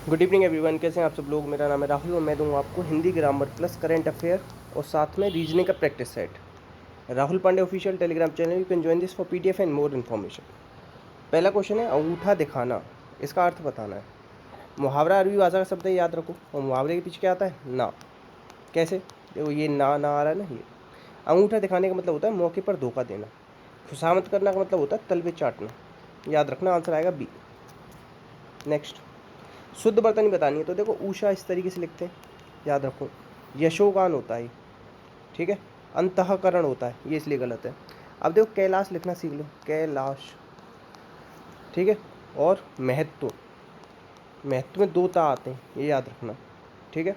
Good evening everyone, कैसे हैं आप सब लोग। मेरा नाम है राहुल और मैं दूंगा आपको Hindi grammar plus current affair और साथ में रीजनिंग का practice set. Rahul Pandey official Telegram channel, you can join this for PDF and more information. पहला क्वेश्चन है अंगूठा दिखाना, इसका अर्थ बताना है। मुहावरा अरबी भाषा का शब्द है, याद रखो। और मुहावरे के पीछे क्या आता है? ना। कैसे? देखो ये ना आ रहा है ना, ये अंगूठा दिखाने का मतलब होता है मौके पर धोखा देना। खुशामद करना का मतलब होता है तलवे चाटना। याद रखना, आंसर आएगा बी। नेक्स्ट, शुद्ध वर्तनी बतानी है तो देखो ऊषा इस तरीके से लिखते हैं, याद रखो। यशोगान होता है, ठीक है। अंतःकरण होता है, ये इसलिए गलत है। अब देखो कैलाश लिखना सीख लो, कैलाश, ठीक है। और महत्व, महत्व में दो ता आते हैं, ये याद रखना, ठीक है।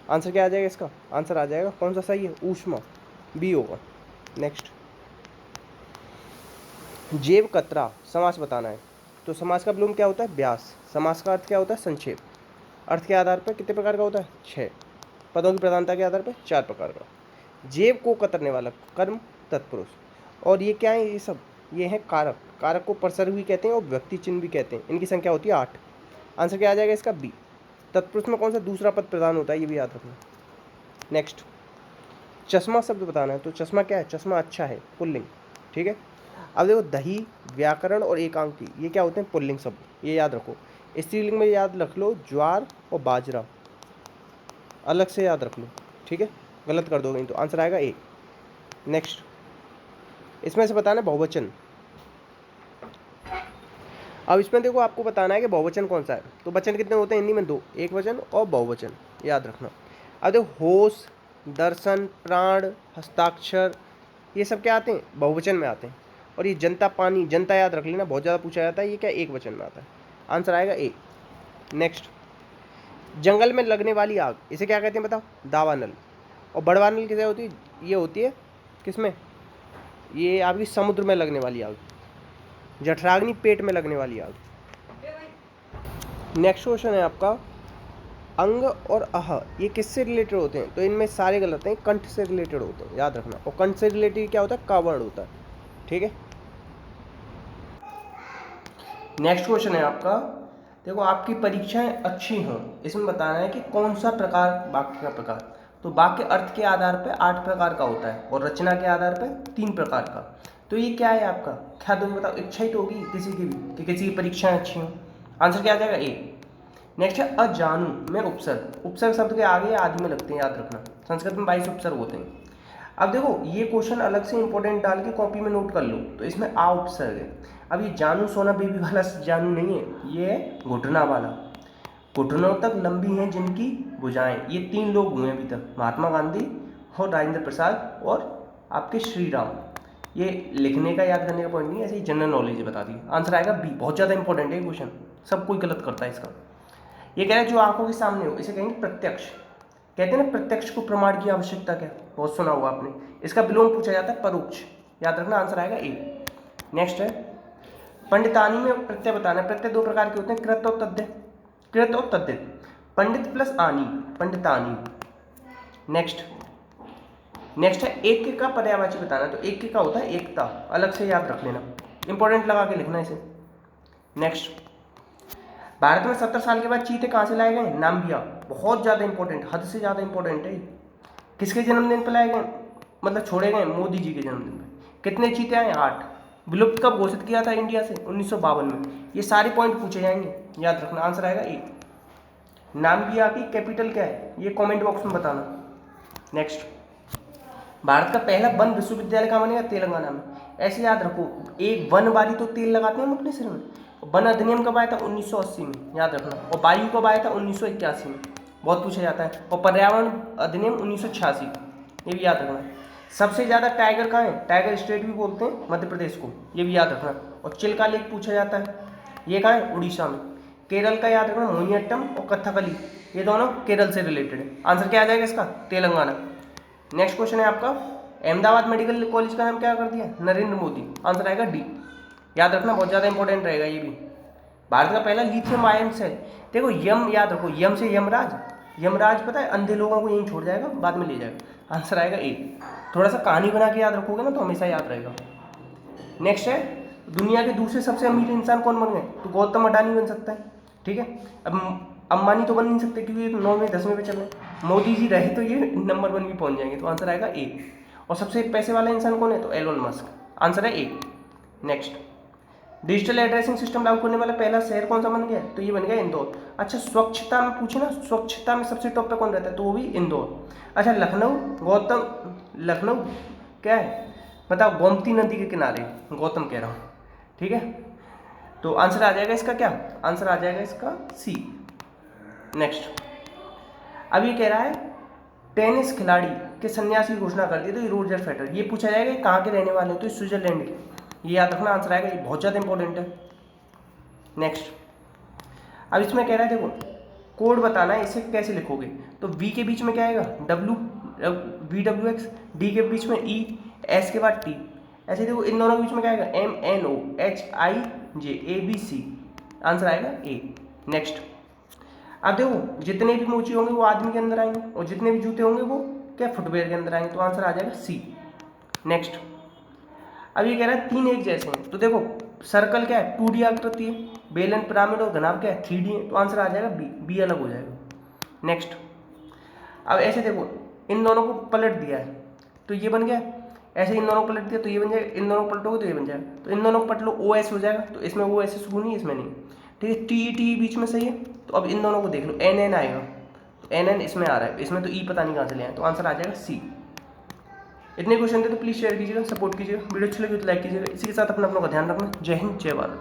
आंसर क्या आ जाएगा इसका? आंसर आ जाएगा कौन सा सही है? ऊष्मा, बी होगा। नेक्स्ट, जेव कतरा समास बताना है तो समास का विलोम क्या होता है? व्यास। समास का अर्थ क्या होता है? संक्षेप। अर्थ के आधार पर कितने प्रकार का होता है? 6। पदों की प्रधानता के आधार पर 4 प्रकार का। जेब को कतरने वाला, कर्म तत्पुरुष। और ये क्या है? ये सब ये है कारक। कारक को परसर्ग भी कहते हैं और व्यक्ति चिन्ह भी कहते हैं। इनकी संख्या होती है 8। आंसर क्या आ जाएगा इसका? बी। तत्पुरुष में कौन सा दूसरा पद प्रधान होता है, ये भी याद रखना। नेक्स्ट, चश्मा शब्द बताना है तो चश्मा क्या है? चश्मा अच्छा है, पुल्लिंग, ठीक है। अब देखो दही, व्याकरण और एकांकी, ये क्या होते हैं? पुल्लिंग शब्द, ये याद रखो। स्त्रीलिंग में याद रख लो ज्वार और बाजरा, अलग से याद रख लो, ठीक है। गलत कर दोगे तो आंसर आएगा ए। नेक्स्ट, इसमें से बताना है बहुवचन। अब इसमें देखो आपको बताना है कि बहुवचन कौन सा है। तो वचन कितने होते हैं हिंदी में? 2, एक वचन और बहुवचन, याद रखना। अब देखो होश, दर्शन, प्राण, हस्ताक्षर, ये सब क्या आते हैं? बहुवचन में आते हैं। और ये जनता, पानी, जनता याद रख लेना, बहुत ज़्यादा पूछा जाता है। ये क्या एक वचन में आता है? आंसर आएगा ए। नेक्स्ट, जंगल में लगने वाली आग, इसे क्या कहते हैं बताओ? दावानल। और बड़वानल किसे होती है? ये होती है किसमें? ये आपकी समुद्र में लगने वाली आग। जठराग्नि, पेट में लगने वाली आग। नेक्स्ट क्वेश्चन है आपका, अंग और अह ये किससे रिलेटेड होते हैं? तो इनमें सारे गलत हैं, कंठ से रिलेटेड होते हैं, याद रखना। और कंठ से रिलेटेड क्या होता है? कावर्ण होता है, ठीक है। नेक्स्ट क्वेश्चन है आपका, देखो आपकी परीक्षाएं अच्छी हों, इसमें बताना है कि कौन सा प्रकार वाक्य का प्रकार। तो वाक्य अर्थ के आधार पर 8 प्रकार का होता है और रचना के आधार पर 3 प्रकार का। तो ये क्या है आपका? क्या तुम बताओ? इच्छा ही तो होगी किसी की भी कि किसी की परीक्षाएं अच्छी हों। आंसर क्या आ जाएगा? ए। नेक्स्ट है अजानु में उपसर्ग। उपसर्ग शब्द के आगे आदि में लगते हैं, याद रखना। संस्कृत में 22 उपसर्ग होते हैं। अब देखो ये क्वेश्चन अलग से इंपॉर्टेंट डाल के कॉपी में नोट कर लो। तो इसमें आ उपसर्ग है। अब ये जानू सोना बेबी वाला जानू नहीं है, ये है घुटना वाला। घुटनों तक लंबी हैं जिनकी भुजाएं, ये 3 लोग हुए अभी तक, महात्मा गांधी और राजेंद्र प्रसाद और आपके श्री राम। ये लिखने का याद करने का पॉइंट नहीं है, ऐसे ही जनरल नॉलेज बता दी। आंसर आएगा बी। बहुत ज़्यादा इंपॉर्टेंट है क्वेश्चन, सब कोई गलत करता है इसका। ये कह रहे हैं जो आंखों के सामने हो, इसे कहेंगे प्रत्यक्ष। कहते हैं ना प्रत्यक्ष को प्रमाण की आवश्यकता क्या, बहुत सुना होगा आपने। इसका विलोम पूछा जाता है परोक्ष, याद रखना। आंसर आएगा ए। नेक्स्ट है पंडितानी में प्रत्यय बताना है। प्रत्यय 2 प्रकार के होते हैं, कृत और तद्धित। कृत और तद्धित, पंडित प्लस आनी, पंडितानी। नेक्स्ट है एक का पर्यायवाची बताना। तो एक का होता है एकता, अलग से याद रख लेना, इंपॉर्टेंट लगा के लिखना इसे। नेक्स्ट, भारत में 70 साल के बाद चीते कहाँ से लाए गए? नाम्बिया। बहुत ज़्यादा इंपॉर्टेंट, हद से ज़्यादा इंपॉर्टेंट है। किसके जन्मदिन पर लाए गए, मतलब छोड़े गए? मोदी जी के जन्मदिन पर। कितने चीते आए? 8। विलुप्त कब घोषित किया था इंडिया से? 1952 में। ये सारे पॉइंट पूछे जाएंगे, याद रखना। आंसर आएगा ए। नाम्बिया की कैपिटल क्या है, ये कमेंट बॉक्स में बताना। नेक्स्ट, भारत का पहला वन विश्वविद्यालय कहाँ बनेगा? तेलंगाना में। ऐसे याद रखो, एक वन वाली तो तेल लगाते हैं हम अपने सिर में। वन अधिनियम कब आया था? 1980 में, याद रखना। और वायु कब आया था? 1981 में, बहुत पूछा जाता है। और पर्यावरण अधिनियम 1986, ये भी याद रखना। सबसे ज़्यादा टाइगर कहाँ है? टाइगर स्टेट भी बोलते हैं मध्य प्रदेश को, ये भी याद रखना। और चिल्का लेक पूछा जाता है, ये कहाँ है? उड़ीसा में। केरल का याद रखना, मोहिनीअट्टम और कथकली, ये दोनों केरल से रिलेटेड है। आंसर क्या आ जाएगा इसका? तेलंगाना। नेक्स्ट क्वेश्चन है आपका, अहमदाबाद मेडिकल कॉलेज का नाम क्या कर दिया? नरेंद्र मोदी। आंसर आएगा डी, याद रखना, बहुत ज़्यादा इंपॉर्टेंट रहेगा ये भी। भारत का पहला लिथियम आयन सेल, देखो यम याद रखो, यम से यमराज। यमराज पता है अंधे लोगों को यहीं छोड़ जाएगा, बाद में ले जाएगा। आंसर आएगा ए। थोड़ा सा कहानी बना के याद रखोगे ना तो हमेशा याद रहेगा। नेक्स्ट है, दुनिया के दूसरे सबसे अमीर इंसान कौन बन गए? तो गौतम अडानी बन सकता है, ठीक है। अब अंबानी तो बन नहीं सकते क्योंकि ये तो 9वें 10वें पे चल रहे हैं। मोदी जी रहे तो ये नंबर 1 भी पहुंच जाएंगे। तो आंसर आएगा ए। और सबसे पैसे वाला इंसान कौन है? तो एलोन मस्क। आंसर है A. Next, digital addressing system लागू करने वाला पहला शहर कौन सा बन गया? तो ये बन गया इंदौर। अच्छा, स्वच्छता में पूछे ना, स्वच्छता में सबसे टॉप पे कौन रहता है? तो वो भी इंदौर। अच्छा, लखनऊ, लखनऊ क्या है बताओ? गोमती नदी के किनारे, गौतम कह रहा हूँ, ठीक है। तो आंसर आ जाएगा इसका क्या? आंसर आ जाएगा इसका सी। नेक्स्ट, अब ये कह रहा है टेनिस खिलाड़ी के संन्यास की घोषणा कर दी, तो ये रोजर फेडरर। ये पूछा जाएगा कहाँ के रहने वाले हैं? तो स्विट्जरलैंड के। ये याद रखना, आंसर आएगा, ये बहुत ज़्यादा इंपॉर्टेंट है। नेक्स्ट, अब इसमें कह रहा है देखो कोड बताना है, इसे कैसे लिखोगे? तो वी के बीच में क्या आएगा? डब्ल्यू, VWX, डी के बीच में ई, एस के बाद टी। ऐसे देखो इन दोनों के बीच में क्या आएगा? MNOHIJ, ABC। आंसर आएगा ए। नेक्स्ट, अब देखो जितने भी मोची होंगे वो आदमी के अंदर आएंगे, और जितने भी जूते होंगे वो क्या फुटवेयर के अंदर आएंगे। तो आंसर आ जाएगा सी। नेक्स्ट, अब ये कह रहा है 3 एक जैसे हैं। तो देखो सर्कल क्या है? 2D आकृति है, बेलन, पिरामिड और घनाभ क्या है? 3D है। तो आंसर आ जाएगा बी। बी अलग हो जाएगा। नेक्स्ट, अब ऐसे देखो इन दोनों को पलट दिया है तो ये बन गया, ऐसे इन दोनों को पलट दिया तो ये बन जाएगा, इन दोनों को पलटोगे तो ये बन जाएगा। तो इन दोनों को पलट लो, OS हो जाएगा। तो इसमें OS शुरू नहीं, इसमें नहीं, ठीक है। TE बीच में सही है। तो अब इन दोनों को देख लो, NN आएगा, तो NN इसमें आ रहा है, इसमें तो E पता नहीं कहाँ से ले आए। तो आंसर आ जाएगा सी। इतने क्वेश्चन थे तो प्लीज़ शेयर कीजिएगा, सपोर्ट कीजिएगा। वीडियो अच्छी लगी तो लाइक कीजिएगा। इसी के साथ अपना का ध्यान रखना। जय हिंद, जय भारत।